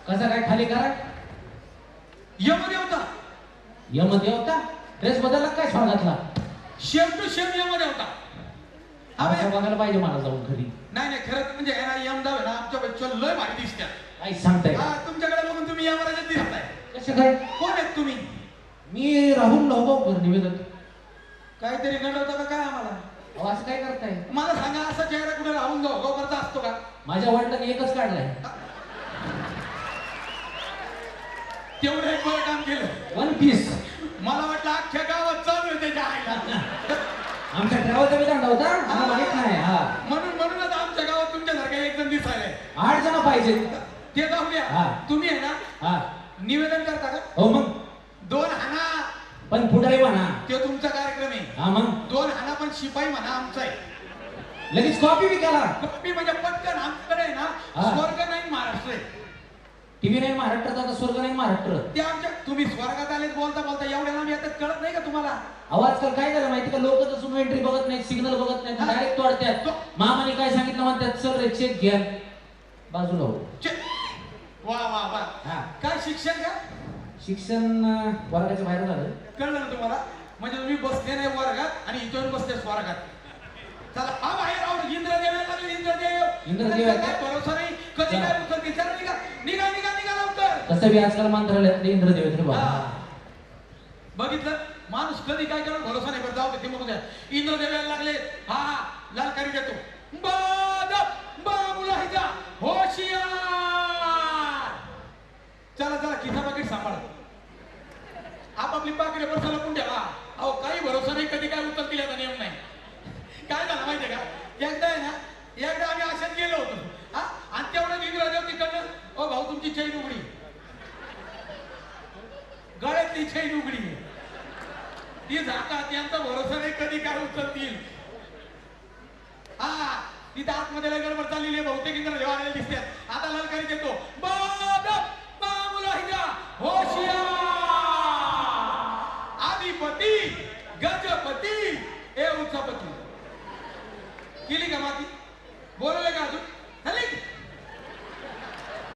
कसा काय खाली करा? यमदेवता. यमदेवता ड्रेस बदलला काय स्वर्गातला? शेम टू शेम यमदेवता. असं बघायला पाहिजे मला जाऊन घरी. नाही नाही खरंच म्हणजे आहे ना यमदेव आहे ना आमच्या बच्चोला लय भारी दिसतात. काय सांगताय? हा तुमच्याकडे बघून तुम्ही यमराजात दिसताय. कसं काय? कोण आहेत तुम्ही? मी राहुल लोहगावकर निवेदक. काहीतरी नडवता का काय आम्हाला? अहो असं काय करताय? मला सांगा असा चेहरा कुठे राहून लोहगावकरचा असतो का? माझ्या वडिलांनी एकच काढलाय. तेवढं एक बरं काम केलं. One piece. मला वाटलं अख्ख्या गावात चालू आहे त्याच्या आईला. आमच्या ड्रायव्हरचा विधान होता आम्हाला माहित नाही. हा म्हणूनच आमच्या गावात तुमच्यासारखा एक जण दिसायलाय. 8 जण पाहिजे. ते जाऊ द्या. हा. तुम्ही आहे ना हा निवेदन करता का? हो मग 2 हाना. पण पुढारी म्हणा. ते तुमचा कार्यक्रम आहे. हा मग 2 हाना पण शिपाई म्हणा आमचा आहे. लगेच कॉपी विकायला. कॉपी म्हणजे पटकन आमच्याकडे आहे ना हा. स्वर्ग नाही महाराष्ट्र आहे. टीव्ही नाही महाराष्ट्राचा तर स्वर्ग नाही महाराष्ट्र. ते आमच्या तुम्ही स्वर्गात आलेत बोलता बोलता एवढ्या लांब येतात कळत नाही का तुम्हाला? आजकाल काय झालं माहिती का? लोक तर सुनो एंट्री बघत नाहीत, सिग्नल बघत नाहीत, डायरेक्ट तोडतात. मामाने काय सांगितलं म्हणतात, चल रे चेक घ्या बाजूला हो. वा वा वा. हा काय शिक्षण का? शिक्षण वर्गाच्या बाहेर झालं. कळलं ना तुम्हाला? म्हणजे तुम्ही बसले नाही वर्गात आणि इथून बसले स्वर्गात. चला हा बाहेर आहो. इंद्रदेव यायला लागले. इंद्रदेव काय भरोसा नाही कधी काय उत्तर विचार निघा निघा निघा निघा लवकर. तसं बी आजकाल मंत्रालयातले इंद्रदेव आहेत रे बाबा. बघितलं माणूस कधी काय करणार भरोसा नाही. बरं जाऊ दे ते म्हणू द्या. इंद्रदेव यायला लागले. हा लालकारी देतो. मुलाहिजा होशियार. चला चला किसा पाकिट सांभाळ. आपापली पाकिटे बरसा लपून ठेवा. अहो काही भरोसा नाही कधी काय उत्तर दिल्याचा नियम नाही. काय झालं माहितीये का? एकदा आहे ना एकदा आम्ही अशात गेलो होतो. हा आणि तेवढं इंद्रदेव तिकडनं ओ भाऊ तुमची चैन उघडी. गळ्यातली चैन उघडी. ती जातात यांचा भरोसा नाही कधी काय उचलतील. हा तिथे आतमध्ये लय गडबड चाललेली आहे. बहुतेक इंद्रदेव आलेले दिसतात. आता ललकारी देतो. होशियार. आदिपती गजपती ए उच्चपती. केली का माती? बोलवले का अजून?